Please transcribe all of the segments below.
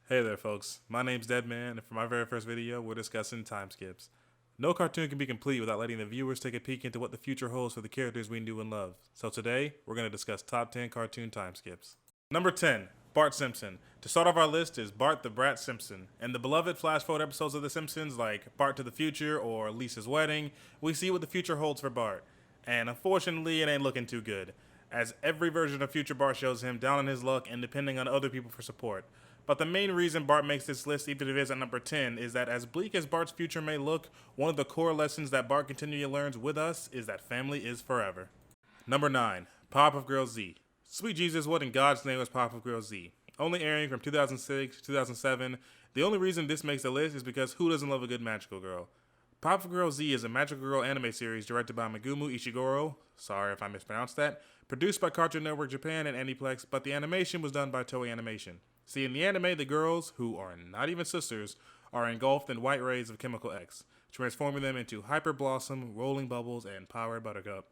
Hey there folks, my name's Deadman, and for my very first video, we're discussing Timeskips. No cartoon can be complete without letting the viewers take a peek into what the future holds for the characters we knew and loved. So today, we're going to discuss top 10 cartoon timeskips. Number 10, Bart Simpson. To start off our list is Bart the Brat Simpson. In the beloved flash forward episodes of The Simpsons like Bart to the Future or Lisa's Wedding, we see what the future holds for Bart. And unfortunately, it ain't looking too good, as every version of future Bart shows him down on his luck and depending on other people for support. But the main reason Bart makes this list, even if it is at number 10, is that as bleak as Bart's future may look, one of the core lessons that Bart continually learns with us is that family is forever. Number 9, Powerpuff Girls Z. Sweet Jesus, what in God's name was Powerpuff Girls Z? Only airing from 2006 to 2007, the only reason this makes the list is because who doesn't love a good magical girl? Powerpuff Girls Z is a magical girl anime series directed by Megumi Ishiguro, sorry if I mispronounced that, produced by Cartoon Network Japan and Aniplex, but the animation was done by Toei Animation. See, in the anime, the girls, who are not even sisters, are engulfed in white rays of Chemical X, transforming them into Hyper Blossom, Rolling Bubbles, and Power Buttercup.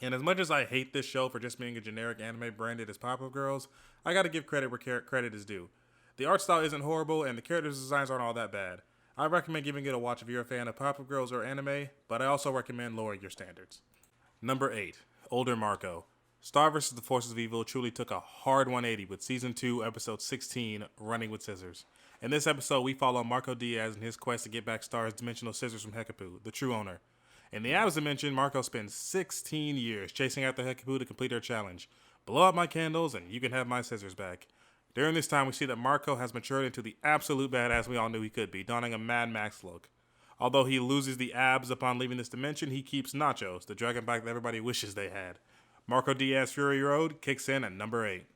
And as much as I hate this show for just being a generic anime branded as Powerpuff Girls, I gotta give credit where credit is due. The art style isn't horrible, and the characters' designs aren't all that bad. I recommend giving it a watch if you're a fan of Powerpuff Girls or anime, but I also recommend lowering your standards. Number 8, Older Marco. Star vs. the Forces of Evil truly took a hard 180 with Season 2, Episode 16, Running with Scissors. In this episode, we follow Marco Diaz in his quest to get back Star's dimensional scissors from Hecapoo, the true owner. In the Abs dimension, Marco spends 16 years chasing after Hecapoo to complete her challenge. Blow out my candles and you can have my scissors back. During this time, we see that Marco has matured into the absolute badass we all knew he could be, donning a Mad Max look. Although he loses the abs upon leaving this dimension, he keeps Nachos, the dragon back that everybody wishes they had. Marco Diaz Fury Road kicks in at number 8.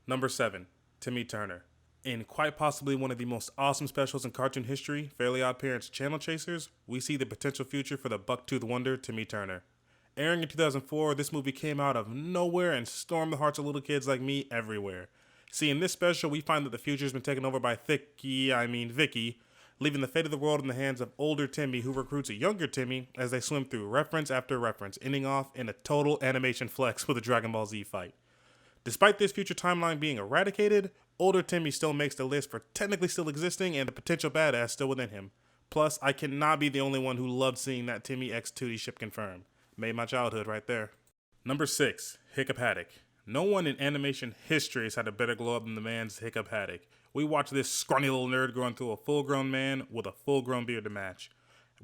Number 7, Timmy Turner. In quite possibly one of the most awesome specials in cartoon history, Fairly Odd Parents Channel Chasers, we see the potential future for the buck-toothed wonder Timmy Turner. Airing in 2004, this movie came out of nowhere and stormed the hearts of little kids like me everywhere. See, in this special, we find that the future has been taken over by Vicky, leaving the fate of the world in the hands of older Timmy, who recruits a younger Timmy as they swim through reference after reference, ending off in a total animation flex with a Dragon Ball Z fight. Despite this future timeline being eradicated, older Timmy still makes the list for technically still existing and the potential badass still within him. Plus, I cannot be the only one who loved seeing that Timmy X 2D ship confirmed. Made my childhood right there. Number 6, Hiccup Haddock. No one in animation history has had a better glow up than the man's Hiccup Haddock. We watch this scrawny little nerd grow into a full-grown man with a full-grown beard to match.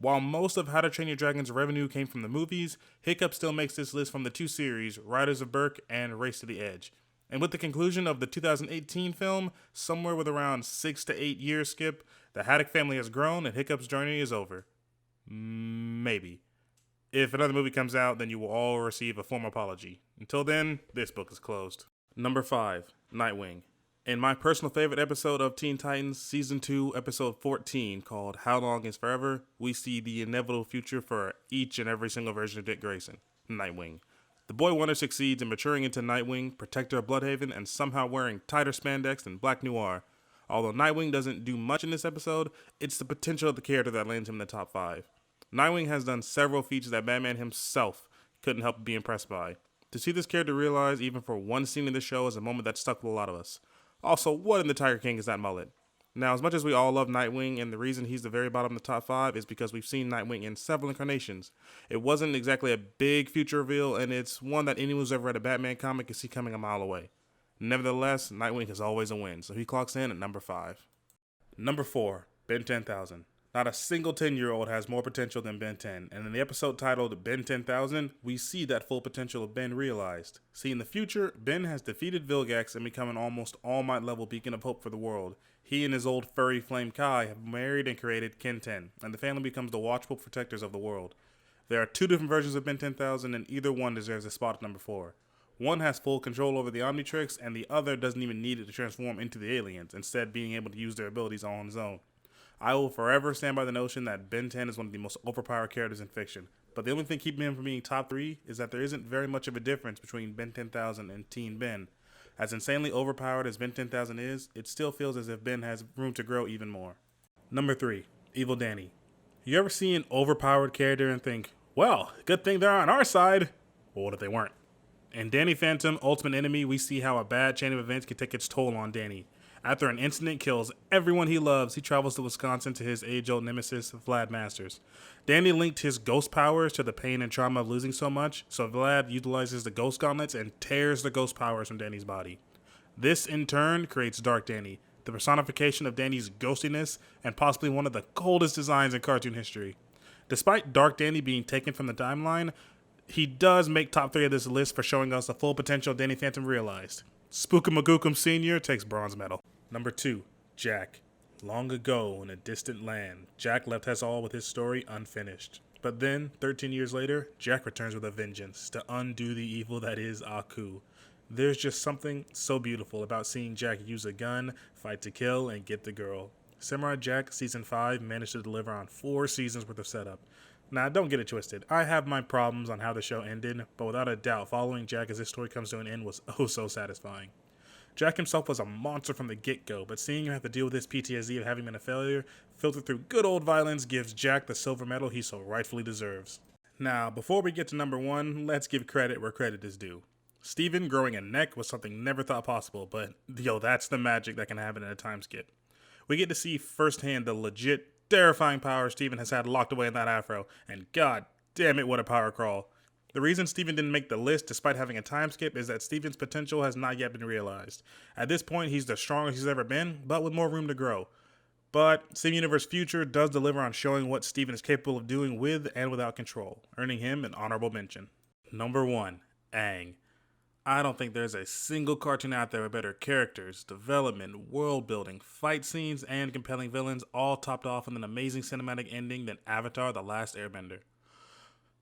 While most of How to Train Your Dragon's revenue came from the movies, Hiccup still makes this list from the two series, Riders of Berk and Race to the Edge. And with the conclusion of the 2018 film, somewhere with around 6 to 8 years skip, the Haddock family has grown and Hiccup's journey is over. Maybe. If another movie comes out, then you will all receive a formal apology. Until then, this book is closed. Number 5, Nightwing. In my personal favorite episode of Teen Titans, Season 2, Episode 14, called How Long is Forever, we see the inevitable future for each and every single version of Dick Grayson, Nightwing. The boy wonder succeeds in maturing into Nightwing, protector of Bloodhaven, and somehow wearing tighter spandex than Black Noir. Although Nightwing doesn't do much in this episode, it's the potential of the character that lands him in the top 5. Nightwing has done several feats that Batman himself couldn't help but be impressed by. To see this character realized even for one scene in the show is a moment that stuck with a lot of us. Also, what in the Tiger King is that mullet? Now, as much as we all love Nightwing, and the reason he's the very bottom of the top 5 is because we've seen Nightwing in several incarnations. It wasn't exactly a big future reveal, and it's one that anyone who's ever read a Batman comic can see coming a mile away. Nevertheless, Nightwing is always a win, so he clocks in at number 5. Number 4, Ben 10,000. Not a single 10-year-old has more potential than Ben 10, and in the episode titled Ben 10,000, we see that full potential of Ben realized. See, in the future, Ben has defeated Vilgax and become an almost all-might level beacon of hope for the world. He and his old furry flame Kai have married and created Ken 10, and the family becomes the watchful protectors of the world. There are 2 different versions of Ben 10,000, and either one deserves a spot at number 4. One has full control over the Omnitrix, and the other doesn't even need it to transform into the aliens, instead being able to use their abilities all on his own. I will forever stand by the notion that Ben 10 is one of the most overpowered characters in fiction, but the only thing keeping him from being top 3 is that there isn't very much of a difference between Ben 10,000 and Teen Ben. As insanely overpowered as Ben 10,000 is, it still feels as if Ben has room to grow even more. Number 3, Evil Danny. You ever see an overpowered character and think, well, good thing they're on our side? Well, what if they weren't? In Danny Phantom, Ultimate Enemy, we see how a bad chain of events can take its toll on Danny. After an incident kills everyone he loves, he travels to Wisconsin to his age-old nemesis, Vlad Masters. Danny linked his ghost powers to the pain and trauma of losing so much, so Vlad utilizes the ghost gauntlets and tears the ghost powers from Danny's body. This, in turn, creates Dark Danny, the personification of Danny's ghostiness and possibly one of the coldest designs in cartoon history. Despite Dark Danny being taken from the timeline, he does make top 3 of this list for showing us the full potential Danny Phantom realized. Spookamagookum Sr. takes bronze medal. Number 2, Jack. Long ago in a distant land, Jack left us all with his story unfinished. But then, 13 years later, Jack returns with a vengeance to undo the evil that is Aku. There's just something so beautiful about seeing Jack use a gun, fight to kill, and get the girl. Samurai Jack Season 5 managed to deliver on 4 seasons worth of setup. Now, don't get it twisted. I have my problems on how the show ended, but without a doubt, following Jack as his story comes to an end was oh so satisfying. Jack himself was a monster from the get-go, but seeing him have to deal with his PTSD of having been a failure, filtered through good old violence, gives Jack the silver medal he so rightfully deserves. Now, before we get to number 1, let's give credit where credit is due. Steven growing a neck was something never thought possible, but that's the magic that can happen in a time skip. We get to see firsthand the legit, terrifying power Steven has had locked away in that afro, and god damn it, what a power crawl. The reason Steven didn't make the list despite having a time skip is that Steven's potential has not yet been realized. At this point, he's the strongest he's ever been, but with more room to grow. But Steven Universe Future does deliver on showing what Steven is capable of doing with and without control, earning him an honorable mention. Number 1, Aang. I don't think there's a single cartoon out there with better characters, development, world building, fight scenes, and compelling villains, all topped off with an amazing cinematic ending than Avatar: The Last Airbender.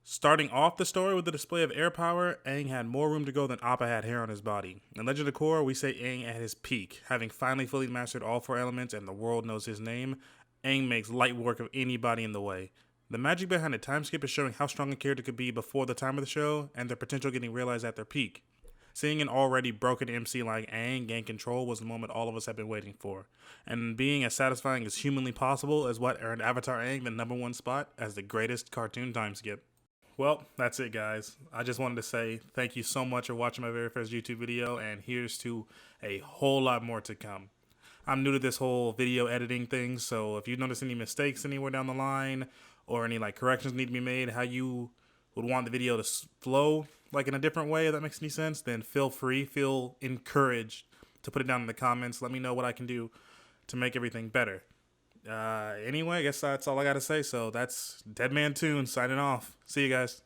Starting off the story with the display of air power, Aang had more room to go than Appa had hair on his body. In Legend of Korra, we say Aang at his peak, having finally fully mastered all 4 elements and the world knows his name. Aang makes light work of anybody in the way. The magic behind a time skip is showing how strong a character could be before the time of the show, and their potential getting realized at their peak. Seeing an already broken MC like Aang gain control was the moment all of us have been waiting for, and being as satisfying as humanly possible is what earned Avatar Aang the number 1 spot as the greatest cartoon time skip. Well, that's it, guys. I just wanted to say thank you so much for watching my very first YouTube video, and here's to a whole lot more to come. I'm new to this whole video editing thing, so if you notice any mistakes anywhere down the line, or any corrections need to be made, how you would want the video to flow in a different way, if that makes any sense, then feel encouraged to put it down in the comments. Let me know what I can do to make everything better. Anyway, I guess that's all I gotta say. So that's Deadman Toon signing off. See you guys.